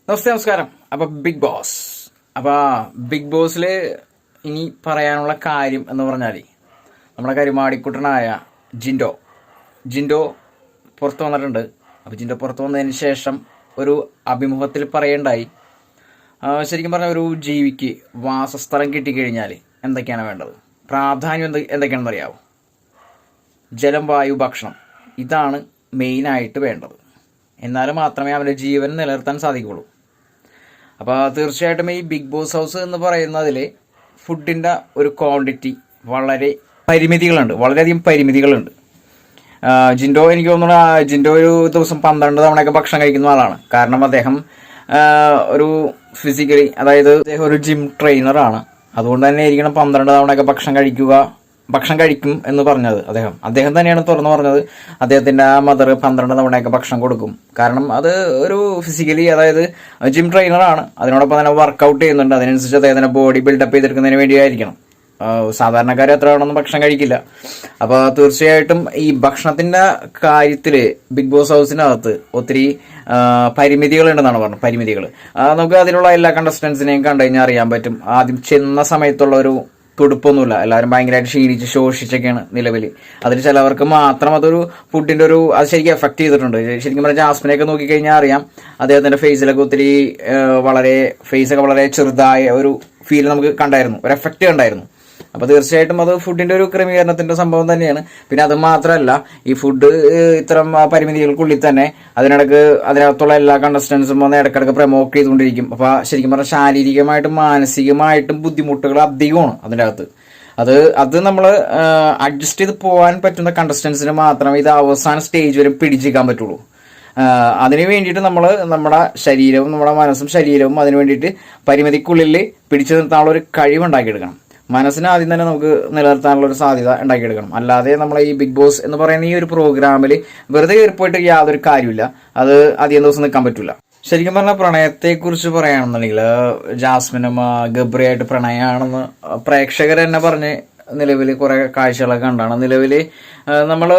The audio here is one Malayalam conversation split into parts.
നമസ്കാരം. അപ്പൊ ബിഗ് ബോസില് ഇനി പറയാനുള്ള കാര്യം എന്ന് പറഞ്ഞാല് നമ്മുടെ കരുമാടിക്കുട്ടനായ ജിൻഡോ പുറത്തു വന്നിട്ടുണ്ട്. അപ്പോൾ ജിൻഡോ പുറത്തു വന്നതിന് ശേഷം ഒരു അഭിമുഖത്തിൽ പറയേണ്ടായി, ശരിക്കും പറഞ്ഞാൽ ഒരു ജീവിക്ക് വാസസ്ഥലം കിട്ടിക്കഴിഞ്ഞാൽ എന്തൊക്കെയാണ് വേണ്ടത്, പ്രാധാന്യം എന്തൊക്കെയാണെന്ന് അറിയാവോ? ജലം, വായു, ഭക്ഷണം, ഇതാണ് മെയിനായിട്ട് വേണ്ടത്. എന്നാൽ മാത്രമേ അവൻ്റെ ജീവൻ നിലനിർത്താൻ സാധിക്കുകയുള്ളൂ. അപ്പോൾ തീർച്ചയായിട്ടും ഈ ബിഗ് ബോസ് ഹൗസ് എന്ന് പറയുന്നതിൽ ഫുഡിൻ്റെ ഒരു ക്വാണ്ടിറ്റി വളരെയധികം പരിമിതികളുണ്ട്. ജിൻഡോ എനിക്ക് തോന്നുന്നു ജിൻഡോ ഒരു ദിവസം 12 തവണയൊക്കെ ഭക്ഷണം കഴിക്കുന്ന ആളാണ്. കാരണം അദ്ദേഹം ഒരു ഫിസിക്കലി, അതായത് അദ്ദേഹം ഒരു ജിം ട്രെയിനറാണ്. അതുകൊണ്ട് തന്നെ ആയിരിക്കണം 12 തവണയൊക്കെ ഭക്ഷണം കഴിക്കും എന്ന് പറഞ്ഞത്. അദ്ദേഹം തന്നെയാണ് തുറന്നു പറഞ്ഞത്. അദ്ദേഹത്തിന്റെ ആ മദർ 12 തവണയൊക്കെ ഭക്ഷണം കൊടുക്കും. കാരണം അത് ഒരു ഫിസിക്കലി, അതായത് ജിം ട്രെയിനറാണ്. അതിനോടൊപ്പം തന്നെ വർക്കൗട്ട് ചെയ്യുന്നുണ്ട്. അതിനനുസരിച്ച് അദ്ദേഹത്തിന്റെ ബോഡി ബിൽഡപ്പ് ചെയ്തെടുക്കുന്നതിന് വേണ്ടിയായിരിക്കണം. സാധാരണക്കാർ എത്ര വേണമെന്ന് ഭക്ഷണം കഴിക്കില്ല. അപ്പോൾ തീർച്ചയായിട്ടും ഈ ഭക്ഷണത്തിന്റെ കാര്യത്തില് ബിഗ് ബോസ് ഹൗസിനകത്ത് ഒത്തിരി പരിമിതികൾ ഉണ്ടെന്നാണ് പറഞ്ഞത്. പരിമിതികൾ നമുക്ക് അതിലുള്ള എല്ലാ കണ്ടസ്റ്റൻസിനെയും കണ്ടു കഴിഞ്ഞാൽ അറിയാൻ പറ്റും. ആദ്യം ചെന്ന സമയത്തുള്ള ഒരു തുടുപ്പൊന്നുമില്ല. എല്ലാവരും ഭയങ്കരമായിട്ട് ക്ഷീണിച്ച് ശോഷിച്ചൊക്കെയാണ് നിലവിൽ. അതിൽ ചിലവർക്ക് മാത്രം അതൊരു ഫുഡിന്റെ അത് ശരിക്കും എഫക്ട് ചെയ്തിട്ടുണ്ട്. ശരിക്കും പറഞ്ഞാൽ ജാസ്മിനെയൊക്കെ നോക്കിക്കഴിഞ്ഞാൽ അറിയാം, അദ്ദേഹത്തിന്റെ ഫേസിലൊക്കെ ഒത്തിരി ഫേസൊക്കെ വളരെ ചെറുതായ ഒരു ഫീൽ നമുക്ക് കണ്ടായിരുന്നു, ഒരു എഫക്റ്റ് കണ്ടായിരുന്നു. അപ്പോൾ തീർച്ചയായിട്ടും അത് ഫുഡിന്റെ ഒരു ക്രമീകരണത്തിന്റെ സംഭവം തന്നെയാണ്. പിന്നെ അത് മാത്രമല്ല, ഈ ഫുഡ് ഇത്തരം പരിമിതികൾക്കുള്ളിൽ തന്നെ അതിനകത്തുള്ള എല്ലാ കണ്ടസ്റ്റൻസും വന്ന് ഇടക്കിടക്ക് പ്രൊമോട്ട് ചെയ്തുകൊണ്ടിരിക്കും. അപ്പോൾ ശരിക്കും പറഞ്ഞാൽ ശാരീരികമായിട്ടും മാനസികമായിട്ടും ബുദ്ധിമുട്ടുകൾ അധികമാണ് അതിൻ്റെ അകത്ത്. അത് നമ്മൾ അഡ്ജസ്റ്റ് ചെയ്ത് പോകാൻ പറ്റുന്ന കണ്ടസ്റ്റൻസിന് മാത്രമേ ഇത് അവസാന സ്റ്റേജ് വരെ പിടിച്ചിരിക്കാൻ പറ്റുള്ളൂ. അതിനു വേണ്ടിയിട്ട് നമ്മൾ നമ്മുടെ ശരീരവും നമ്മുടെ മനസ്സും ശരീരവും അതിനു വേണ്ടിയിട്ട് പരിമിതിക്കുള്ളിൽ പിടിച്ചു നിർത്താനുള്ള ഒരു കഴിവുണ്ടാക്കിയെടുക്കണം. മനസ്സിനെ ആദ്യം തന്നെ നമുക്ക് നിലനിർത്താനുള്ള ഒരു സാധ്യത ഉണ്ടാക്കിയെടുക്കണം. അല്ലാതെ നമ്മളെ ഈ ബിഗ് ബോസ് എന്ന് പറയുന്ന ഈ ഒരു പ്രോഗ്രാമിൽ വെറുതെ കയറിപ്പോയിട്ട് യാതൊരു കാര്യമില്ല. അത് അധികം ദിവസം നിൽക്കാൻ പറ്റില്ല. ശരിക്കും പറഞ്ഞാൽ പ്രണയത്തെക്കുറിച്ച് പറയുകയാണെന്നുണ്ടെങ്കിൽ ജാസ്മിനും ഗബ്രിയായിട്ട് പ്രണയമാണെന്ന് പ്രേക്ഷകർ തന്നെ പറഞ്ഞ് നിലവിൽ കുറെ കാഴ്ചകളൊക്കെ കണ്ടാണ്. നിലവിൽ നമ്മൾ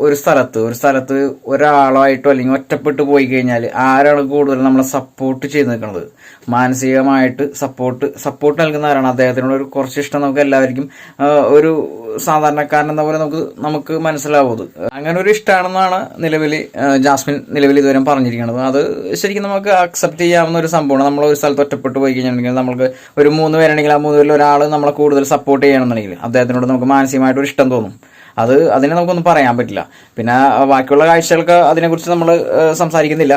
ഒരു സ്ഥലത്ത് ഒരാളായിട്ടോ അല്ലെങ്കിൽ ഒറ്റപ്പെട്ട് പോയി കഴിഞ്ഞാൽ ആരാണ് കൂടുതൽ നമ്മളെ സപ്പോർട്ട് ചെയ്ത് നിൽക്കുന്നത്, മാനസികമായിട്ട് സപ്പോർട്ട് നൽകുന്ന ആരാണ്? അദ്ദേഹത്തിനോട് ഒരു കുറച്ച് ഇഷ്ടം നമുക്ക് എല്ലാവർക്കും ഒരു സാധാരണക്കാരൻ എന്ന പോലെ നമുക്ക് മനസ്സിലാവും. അങ്ങനെ ഒരു ഇഷ്ടമാണെന്നാണ് ജാസ്മിൻ ഇതുവരെ പറഞ്ഞിരിക്കുന്നത്. അത് ശരിക്കും നമുക്ക് അക്സെപ്റ്റ് ചെയ്യാവുന്ന ഒരു സംഭവമാണ്. നമ്മൾ ഒരു സ്ഥലത്ത് ഒറ്റപ്പെട്ട് പോയി കഴിഞ്ഞിട്ടുണ്ടെങ്കിൽ നമുക്ക് ഒരു 3 പേരുണ്ടെങ്കിൽ ആ 3 പേരിൽ ഒരാൾ നമ്മളെ കൂടുതൽ സപ്പോർട്ട് ചെയ്യണമെന്നുണ്ടെങ്കിൽ അദ്ദേഹത്തിനോട് നമുക്ക് മാനസികമായിട്ട് ഒരു ഇഷ്ടം തോന്നും. അതിനെ നമുക്കൊന്നും പറയാൻ പറ്റില്ല. പിന്നെ ബാക്കിയുള്ള കാഴ്ചകൾക്ക് അതിനെക്കുറിച്ച് നമ്മൾ സംസാരിക്കുന്നില്ല.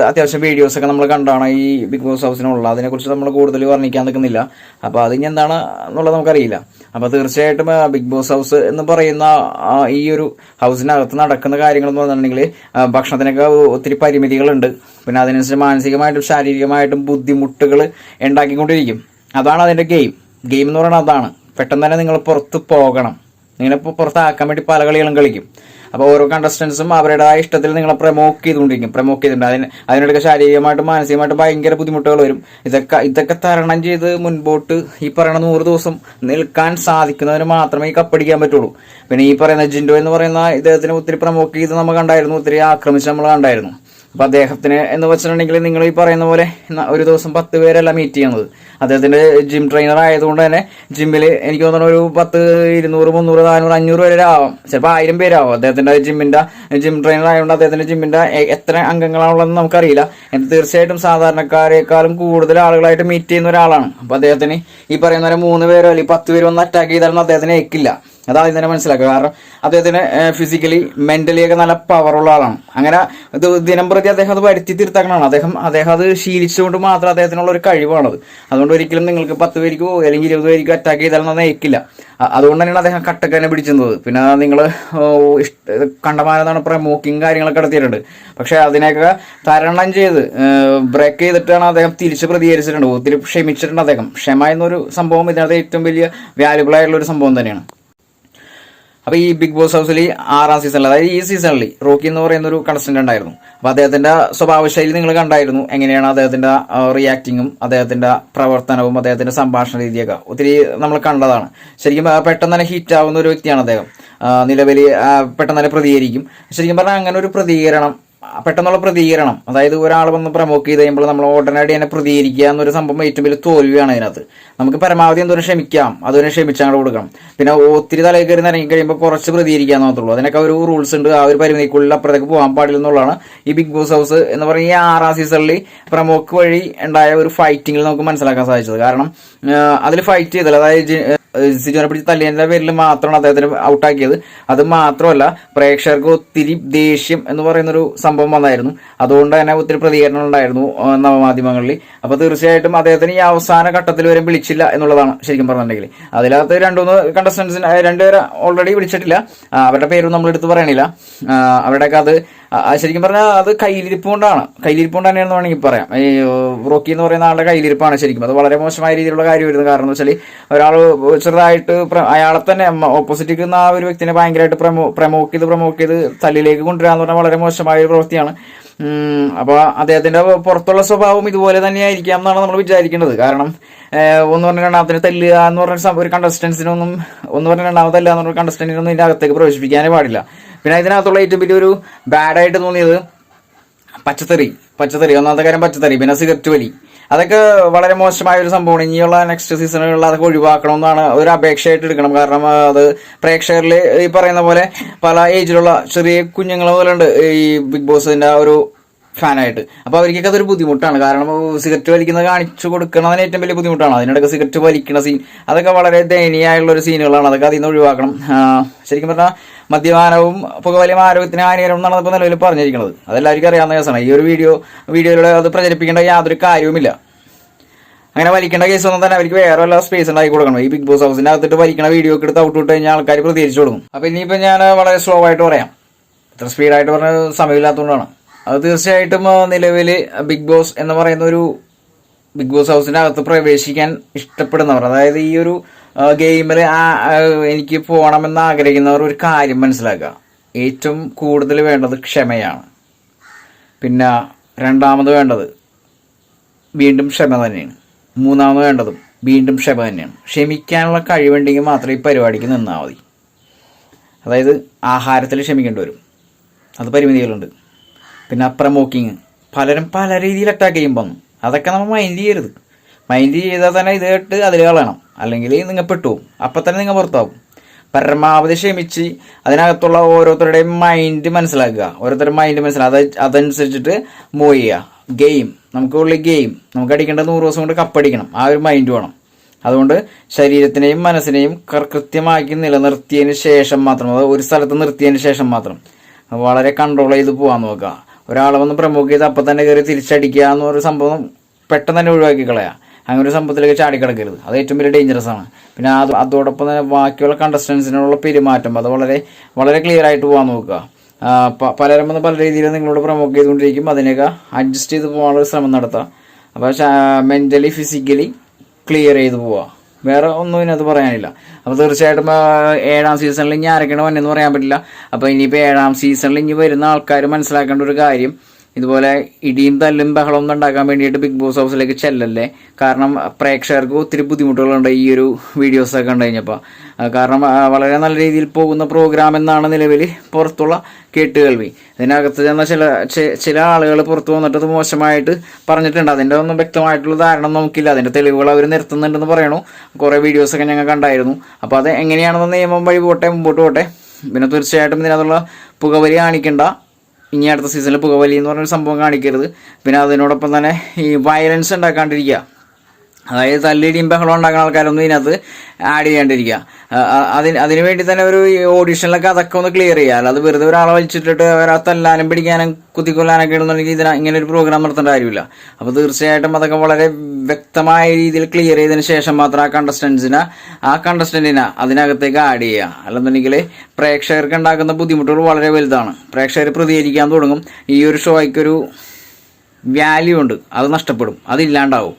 അത്യാവശ്യം വീഡിയോസൊക്കെ നമ്മൾ കണ്ടാണ് ഈ ബിഗ് ബോസ് ഹൗസിനുള്ള. അതിനെക്കുറിച്ച് നമ്മൾ കൂടുതൽ വർണ്ണിക്കാൻ നിൽക്കുന്നില്ല. അപ്പോൾ അതിന് എന്താണ് എന്നുള്ളത് നമുക്കറിയില്ല. അപ്പോൾ തീർച്ചയായിട്ടും ബിഗ് ബോസ് ഹൗസ് എന്ന് പറയുന്ന ഈ ഒരു ഹൗസിനകത്ത് നടക്കുന്ന കാര്യങ്ങൾ എന്ന് പറഞ്ഞിട്ടുണ്ടെങ്കിൽ ഭക്ഷണത്തിനൊക്കെ ഒത്തിരി പരിമിതികളുണ്ട്. പിന്നെ അതിനനുസരിച്ച് മാനസികമായിട്ടും ശാരീരികമായിട്ടും ബുദ്ധിമുട്ടുകൾ ഉണ്ടാക്കിക്കൊണ്ടിരിക്കും. അതാണ് അതിൻ്റെ ഗെയിം എന്ന് പറയുന്നത്. അതാണ് പെട്ടെന്ന് തന്നെ നിങ്ങൾ പുറത്ത് പോകണം. നിങ്ങളിപ്പോൾ പുറത്താക്കാൻ വേണ്ടി പല കളികളും കളിക്കും. അപ്പോൾ ഓരോ കണ്ടസ്റ്റൻസും അവരുടേതായ ഇഷ്ടത്തിൽ നിങ്ങളെ പ്രൊമോട്ട് ചെയ്തിട്ടുണ്ട്. അതിനിടയ്ക്ക് ശാരീരികമായിട്ടും മാനസികമായിട്ടും ഭയങ്കര ബുദ്ധിമുട്ടുകൾ വരും. ഇതൊക്കെ തരണം ചെയ്ത് മുൻപോട്ട് ഈ പറയുന്ന 100 ദിവസം നിൽക്കാൻ സാധിക്കുന്നതിന് മാത്രമേ ഈ കപ്പടിക്കാൻ പറ്റുള്ളൂ. പിന്നെ ഈ പറയുന്ന ജിൻഡോ എന്ന് പറയുന്ന ഇദ്ദേഹത്തിന് ഒത്തിരി പ്രൊമോട്ട് ചെയ്ത് നമ്മൾ കണ്ടായിരുന്നു, ഒത്തിരി ആക്രമിച്ച് നമ്മൾ കണ്ടായിരുന്നു. അപ്പൊ അദ്ദേഹത്തിന് എന്ന് വെച്ചിട്ടുണ്ടെങ്കിൽ നിങ്ങൾ ഈ പറയുന്ന പോലെ ഒരു ദിവസം 10 പേരല്ല മീറ്റ് ചെയ്യുന്നത്. അദ്ദേഹത്തിന്റെ ജിം ട്രെയിനർ ആയതുകൊണ്ട് തന്നെ ജിമ്മിൽ എനിക്ക് തോന്നുന്നു ഒരു 10, 200, 300, 400, 500 പേരെ ആവാം, ചിലപ്പോൾ 1000 പേരാവും. അദ്ദേഹത്തിന്റെ ജിം ട്രെയിനർ ആയതുകൊണ്ട് അദ്ദേഹത്തിന്റെ ജിമ്മിന്റെ എത്ര അംഗങ്ങളാണുള്ളതെന്ന് നമുക്കറിയില്ല. തീർച്ചയായിട്ടും സാധാരണക്കാരെക്കാളും കൂടുതൽ ആളുകളായിട്ട് മീറ്റ് ചെയ്യുന്ന ഒരാളാണ്. അപ്പൊ അദ്ദേഹത്തിന് ഈ പറയുന്ന പോലെ 3 പേരോ അല്ലെങ്കിൽ 10 പേരോ ഒന്ന് അറ്റാക്ക് ചെയ്താലും അദ്ദേഹത്തിന് ഏക്കില്ല. അതാദ്യം തന്നെ മനസ്സിലാക്കുക. കാരണം അദ്ദേഹത്തിന് ഫിസിക്കലി മെന്റലി ഒക്കെ നല്ല പവറുള്ള ആളാണ്. അങ്ങനെ ദിനം പ്രതി അദ്ദേഹം അത് വരുത്തി തീർത്താക്കണമാണ്. അദ്ദേഹം അത് ശീലിച്ചുകൊണ്ട് മാത്രം അദ്ദേഹത്തിനുള്ള ഒരു കഴിവാണത്. അതുകൊണ്ട് ഒരിക്കലും നിങ്ങൾക്ക് 10 പേരിക്കോ അല്ലെങ്കിൽ 20 പേരിക്കോ അറ്റാക്ക് ചെയ്താലൊന്നും ഏക്കില്ല. അതുകൊണ്ട് തന്നെയാണ് അദ്ദേഹം കട്ടക്കന്നെ പിടിച്ചിരുന്നത്. പിന്നെ നിങ്ങൾ കണ്ടമാനെന്നാണ് പ്രമോക്കിങ് കാര്യങ്ങളൊക്കെ നടത്തിയിട്ടുണ്ട്. പക്ഷെ അതിനെയൊക്കെ തരണം ചെയ്ത് ബ്രേക്ക് ചെയ്തിട്ടാണ് അദ്ദേഹം തിരിച്ച് പ്രതികരിച്ചിട്ടുണ്ട്. ഒത്തിരി ക്ഷമിച്ചിട്ടുണ്ട് അദ്ദേഹം. ക്ഷമ എന്നൊരു സംഭവം ഇതിനകത്ത് ഏറ്റവും വലിയ വാല്യുബിൾ ആയിട്ടുള്ള ഒരു സംഭവം തന്നെയാണ്. അപ്പോൾ ഈ ബിഗ് ബോസ് ഹൗസിൽ 6ാം സീസണിൽ, അതായത് ഈ സീസണിൽ റോക്കി എന്ന് പറയുന്ന ഒരു കണ്ടസ്റ്റന്റ് ഉണ്ടായിരുന്നു. അപ്പോൾ അദ്ദേഹത്തിന്റെ സ്വഭാവശൈലി നിങ്ങൾ കണ്ടായിരുന്നു. എങ്ങനെയാണ് അദ്ദേഹത്തിന്റെ റിയാക്ടിങ്ങും അദ്ദേഹത്തിന്റെ പ്രവർത്തനവും അദ്ദേഹത്തിന്റെ സംഭാഷണ രീതിയൊക്കെ ഒത്തിരി നമ്മൾ കണ്ടതാണ്. ശരിക്കും പെട്ടെന്ന് തന്നെ ഹിറ്റ് ആവുന്ന ഒരു വ്യക്തിയാണ് അദ്ദേഹം. നിലവിൽ പെട്ടെന്ന് തന്നെ പ്രതികരിക്കും. ശരിക്കും പറഞ്ഞാൽ അങ്ങനെ ഒരു പ്രതികരണം പെട്ടെന്നുള്ള പ്രതികരണം, അതായത് ഒരാൾ വന്ന് പ്രമോക്ക് ചെയ്ത് കഴിയുമ്പോൾ നമ്മൾ ഉടനടി തന്നെ പ്രതികരിക്കുക എന്നൊരു സംഭവം ഏറ്റവും വലിയ തോൽവിയാണ് അതിനകത്ത്. നമുക്ക് പരമാവധി എന്തോരം ക്ഷമിക്കാം, അതുവരെ ക്ഷമിച്ചങ്ങോട്ട് കൊടുക്കണം. പിന്നെ ഒത്തിരി തലയിൽ കയറി ഇറങ്ങി കഴിയുമ്പോൾ കുറച്ച് പ്രതികരിക്കാൻ മാത്രമേ. അതിനൊക്കെ ഒരു റൂൾസ് ഉണ്ട്. ആ ഒരു പരിമിതിക്കുള്ളിൽ അപ്പുറത്തേക്ക് പോകാൻ പാടില്ല എന്നുള്ളതാണ് ഈ ബിഗ് ബോസ് ഹൗസ് എന്ന് പറയുന്ന ഈ 6ാം സീസണിൽ പ്രമോക്ക് വഴി ഉണ്ടായ ഒരു ഫൈറ്റിങ്ങിൽ നമുക്ക് മനസ്സിലാക്കാൻ സാധിച്ചത്. കാരണം അതിൽ ഫൈറ്റ് ചെയ്തത്, അതായത് സിജോനെ പിടിച്ച് തല്ലിയതിന്റെ പേരിൽ മാത്രമാണ് അദ്ദേഹത്തിന് ഔട്ടാക്കിയത്. അത് മാത്രമല്ല, പ്രേക്ഷകർക്ക് ഒത്തിരി ദേഷ്യം എന്ന് പറയുന്നൊരു സംഭവം വന്നായിരുന്നു. അതുകൊണ്ട് തന്നെ ഒത്തിരി പ്രതികരണം ഉണ്ടായിരുന്നു നവമാധ്യമങ്ങളിൽ. അപ്പൊ തീർച്ചയായിട്ടും അദ്ദേഹത്തിന് ഈ അവസാന ഘട്ടത്തിൽ വരെ വിളിച്ചില്ല എന്നുള്ളതാണ് ശരിക്കും പറഞ്ഞിട്ടുണ്ടെങ്കിൽ. അതിനകത്ത് 2-3 കണ്ടസ്റ്റൻസിന് 2 പേരെ ഓൾറെഡി വിളിച്ചിട്ടില്ല. അവരുടെ പേരും നമ്മൾ എടുത്ത് പറയണില്ല. അവരുടെയൊക്കെ അത് ശരിക്കും പറഞ്ഞാൽ അത് കയ്യിലിരിപ്പ് കൊണ്ടാണ് എന്ന് വേണമെങ്കിൽ പറയാം. ഈ റോക്കി എന്ന് പറയുന്ന ആളുടെ കയ്യിലിരിപ്പാണ് ശരിക്കും. അത് വളരെ മോശമായ രീതിയിലുള്ള കാര്യമായിരുന്നു. കാരണം എന്ന് വെച്ചാൽ ഒരാൾ ചെറുതായിട്ട് അയാളെ തന്നെ ഓപ്പോസിറ്റ് നിൽക്കുന്ന ആ ഒരു വ്യക്തിനെ ഭയങ്കരമായിട്ട് പ്രമോക്ക് ചെയ്ത് തല്ലിലേക്ക് കൊണ്ടുവരിക എന്ന് പറഞ്ഞാൽ വളരെ മോശമായ ഒരു പ്രവൃത്തിയാണ്. അപ്പൊ അദ്ദേഹത്തിന്റെ പുറത്തുള്ള സ്വഭാവം ഇതുപോലെ തന്നെയായിരിക്കാം എന്നാണ് നമ്മൾ വിചാരിക്കേണ്ടത്. കാരണം ഒന്ന് പറഞ്ഞ രണ്ടാമത്തിന് തല്ലുക എന്ന് പറഞ്ഞ ഒരു കണ്ടസ്റ്റൻസിനൊന്നും, ഒന്ന് പറഞ്ഞ രണ്ടാമത് തല്ലുക എന്ന് പറഞ്ഞ കണ്ടസ്റ്റന്റിനൊന്നും ഇതിന്റെ അകത്തേക്ക് പ്രവേശിപ്പിക്കാനേ പാടില്ല. പിന്നെ ഇതിനകത്തുള്ള ഏറ്റവും വലിയൊരു ബാഡായിട്ട് തോന്നിയത് പച്ചത്തറി ഒന്നാമത്തെ കാര്യം പച്ചത്തറി, പിന്നെ സിഗരറ്റ് വലി. അതൊക്കെ വളരെ മോശമായ ഒരു സംഭവമാണ്. ഇനിയുള്ള നെക്സ്റ്റ് സീസണുകളിൽ അതൊക്കെ ഒഴിവാക്കണമെന്നാണ് ഒരു അപേക്ഷയായിട്ട് എടുക്കണം. കാരണം അത് പ്രേക്ഷകരിൽ ഈ പറയുന്ന പോലെ പല ഏജിലുള്ള ചെറിയ കുഞ്ഞുങ്ങൾ മുതലുണ്ട് ഈ ബിഗ് ബോസിന്റെ ഒരു ഫാനായിട്ട്. അപ്പൊ അവർക്കൊക്കെ അതൊരു ബുദ്ധിമുട്ടാണ്. കാരണം സിഗരറ്റ് വലിക്കുന്നത് കാണിച്ചു കൊടുക്കണതിന് ഏറ്റവും വലിയ ബുദ്ധിമുട്ടാണ്. അതിനിടയ്ക്ക് സിഗരറ്റ് വലിക്കുന്ന സീൻ, അതൊക്കെ വളരെ ദയനീയമായുള്ള ഒരു സീനുകളാണ്. അതൊക്കെ അതിൽ നിന്ന് ഒഴിവാക്കണം. ശരിക്കും പറഞ്ഞാൽ മദ്യപാനവും പുകവലിയും ആരോഗ്യത്തിന് ഹാനികരം എന്നാണ് ഇപ്പോൾ നിലവിൽ പറഞ്ഞിരിക്കുന്നത്. അതെല്ലാവർക്കും അറിയാവുന്ന കേസാണ്. ഈ ഒരു വീഡിയോയിലൂടെ അത് പ്രചരിപ്പിക്കേണ്ട യാതൊരു കാര്യവുമില്ല. അങ്ങനെ വലിക്കേണ്ട കേസൊന്നും തന്നെ അവർക്ക് വേറെ വല്ല സ്പേസ് ഉണ്ടാക്കി കൊടുക്കണം. ഈ ബിഗ് ബോസ് ഹൗസിന്റെ അകത്തിട്ട് വലിക്കണ വീഡിയോ ഒക്കെ എടുത്ത് ഔട്ട് കഴിഞ്ഞാൽ ആൾക്കാർ പ്രതികരിച്ചു കൊടുക്കും. അപ്പൊ ഇനിയിപ്പോൾ ഞാൻ വളരെ സ്ലോ ആയിട്ട് പറയാം. ഇത്ര സ്പീഡായിട്ട് പറഞ്ഞ സമയമില്ലാത്തതുകൊണ്ടാണ്. അത് തീർച്ചയായിട്ടും നിലവിൽ ബിഗ് ബോസ് എന്ന് പറയുന്ന ഒരു ബിഗ് ബോസ് ഹൗസിന്റെ അകത്ത് പ്രവേശിക്കാൻ ഇഷ്ടപ്പെടുന്നവർ, അതായത് ഈ ഒരു ഗെയിമിൽ എനിക്ക് പോകണമെന്ന് ആഗ്രഹിക്കുന്നവർ ഒരു കാര്യം മനസ്സിലാക്കുക. ഏറ്റവും കൂടുതൽ വേണ്ടത് ക്ഷമയാണ്. പിന്നെ രണ്ടാമത് വേണ്ടത് വീണ്ടും ക്ഷമ തന്നെയാണ്. മൂന്നാമത് വേണ്ടതും വീണ്ടും ക്ഷമ തന്നെയാണ്. ക്ഷമിക്കാനുള്ള കഴിവുണ്ടെങ്കിൽ മാത്രമേ ഈ പരിപാടിക്ക് നിന്നാൽ മതി. അതായത് ആഹാരത്തിൽ ക്ഷമിക്കേണ്ടി വരും, അത് പരിമിതികളുണ്ട്. പിന്നെ പ്രമോക്കിങ്, പലരും പല രീതിയിൽ അറ്റാക്ക് ചെയ്യുമ്പോൾ അതൊക്കെ നമ്മൾ മൈൻഡ് ചെയ്യരുത്. മൈൻഡ് ചെയ്താൽ തന്നെ ഇത് കേട്ട് അതിൽ കളയണം, അല്ലെങ്കിൽ നിങ്ങൾ പെട്ടുപോകും. അപ്പം തന്നെ നിങ്ങൾ പുറത്താവും. പരമാവധി ക്ഷമിച്ച് അതിനകത്തുള്ള ഓരോരുത്തരുടെയും മൈൻഡ് മനസ്സിലാക്കുക. അതനുസരിച്ചിട്ട് മൂവ് ചെയ്യുക. ഗെയിം, നമുക്ക് അടിക്കേണ്ടത് 100 ദിവസം കൊണ്ട് കപ്പടിക്കണം. ആ ഒരു മൈൻഡ് വേണം. അതുകൊണ്ട് ശരീരത്തിനെയും മനസ്സിനെയും കൃത്യമാക്കി നിലനിർത്തിയതിന് ശേഷം മാത്രം, അത് ഒരു സ്ഥലത്ത് നിർത്തിയതിന് ശേഷം മാത്രം വളരെ കൺട്രോൾ ചെയ്ത് പോകാൻ നോക്കുക. ഒരാളെ വന്ന് പ്രമോക്ക് ചെയ്ത് അപ്പം തന്നെ കയറി തിരിച്ചടിക്കുക എന്നൊരു സംഭവം പെട്ടെന്ന് തന്നെ ഒഴിവാക്കി കളയുക. അങ്ങനെ ഒരു സംഭവത്തിലേക്ക് ചാടിക്കിടക്കരുത്. അത് ഏറ്റവും വലിയ ഡേഞ്ചറസ് ആണ്. പിന്നെ അതോടൊപ്പം തന്നെ ബാക്കിയുള്ള കണ്ടസ്റ്റൻസിനുള്ള പെരുമാറ്റം അത് വളരെ വളരെ ക്ലിയർ ആയിട്ട് പോകാൻ നോക്കുക. പലരും വന്ന് പല രീതിയിൽ നിങ്ങളോട് പ്രമോക്ക് ചെയ്തുകൊണ്ടിരിക്കും. അതിനൊക്കെ അഡ്ജസ്റ്റ് ചെയ്ത് പോകാനുള്ള ശ്രമം നടത്തുക. അപ്പോൾ മെൻ്റലി ഫിസിക്കലി ക്ലിയർ ചെയ്ത് പോവുക. വേറെ ഒന്നും ഇതിനകത്ത് പറയാനില്ല. അപ്പോൾ തീർച്ചയായിട്ടും 7ാം സീസണിൽ ഇനി ആരൊക്കെയാണ് വന്നെന്ന് പറയാൻ പറ്റില്ല. അപ്പോൾ ഇനിയിപ്പോൾ 7ാം സീസണിൽ ഇനി വരുന്ന ആൾക്കാർ മനസ്സിലാക്കേണ്ട ഒരു കാര്യം, ഇതുപോലെ ഇടിയും തല്ലും ബഹളമൊന്നും ഉണ്ടാക്കാൻ വേണ്ടിയിട്ട് ബിഗ് ബോസ് ഹൗസിലേക്ക് ചെല്ലല്ലേ. കാരണം പ്രേക്ഷകർക്ക് ഒത്തിരി ബുദ്ധിമുട്ടുകളുണ്ട് ഈ ഒരു വീഡിയോസൊക്കെ കണ്ടു കഴിഞ്ഞപ്പോൾ. കാരണം വളരെ നല്ല രീതിയിൽ പോകുന്ന പ്രോഗ്രാം എന്നാണ് നിലവിൽ പുറത്തുള്ള കേട്ടുകേൾവി. ഇതിനകത്ത് ചെന്ന ചില ആളുകൾ പുറത്തു വന്നിട്ട് അത് മോശമായിട്ട് പറഞ്ഞിട്ടുണ്ട്. അതിൻ്റെ ഒന്നും വ്യക്തമായിട്ടുള്ള ധാരണ നമുക്കില്ല. അതിൻ്റെ തെളിവുകൾ അവർ നിർത്തുന്നുണ്ടെന്ന് പറയണു. കുറേ വീഡിയോസൊക്കെ ഞങ്ങൾ കണ്ടായിരുന്നു. അപ്പോൾ അത് എങ്ങനെയാണെന്ന് നിയമം വഴി മുമ്പോട്ട് പോട്ടെ. പിന്നെ തീർച്ചയായിട്ടും ഇതിനകത്തുള്ള പുകവലി കാണിക്കേണ്ട. ഇനി അടുത്ത സീസണിൽ പുകവലി എന്ന് പറഞ്ഞൊരു സംഭവം കാണിക്കരുത്. പിന്നെ അതിനോടൊപ്പം തന്നെ ഈ വയലൻസ് ഉണ്ടാക്കാണ്ടിരിക്കുക. അതായത് തല്ലിടിയും ബഹളം ഉണ്ടാക്കുന്ന ആൾക്കാരൊന്നും ഇതിനകത്ത് ആഡ് ചെയ്യാണ്ടിരിക്കുക. അതിന് വേണ്ടി തന്നെ ഒരു ഓഡീഷനിലൊക്കെ അതൊക്കെ ഒന്ന് ക്ലിയർ ചെയ്യുക. അല്ലാതെ വെറുതെ ഒരാളെ വലിച്ചിട്ടിട്ട് അവരെ തല്ലാനും പിടിക്കാനും കുത്തിക്കൊല്ലാനൊക്കെ ഇടുന്നുണ്ടെങ്കിൽ ഇങ്ങനെ ഒരു പ്രോഗ്രാം നടത്തേണ്ട കാര്യമില്ല. അപ്പോൾ തീർച്ചയായിട്ടും അതൊക്കെ വളരെ വ്യക്തമായ രീതിയിൽ ക്ലിയർ ചെയ്തതിന് ശേഷം മാത്രം ആ കണ്ടസ്റ്റന്റിനെ അതിനകത്തേക്ക് ആഡ് ചെയ്യുക. അല്ലെന്നുണ്ടെങ്കിൽ പ്രേക്ഷകർക്ക് ഉണ്ടാക്കുന്ന ബുദ്ധിമുട്ടുകൾ വളരെ വലുതാണ്. പ്രേക്ഷകർ പ്രതികരിക്കാൻ തുടങ്ങും. ഈ ഒരു ഷോയ്ക്കൊരു വാല്യൂ ഉണ്ട്, അത് നഷ്ടപ്പെടും, അതില്ലാണ്ടാവും.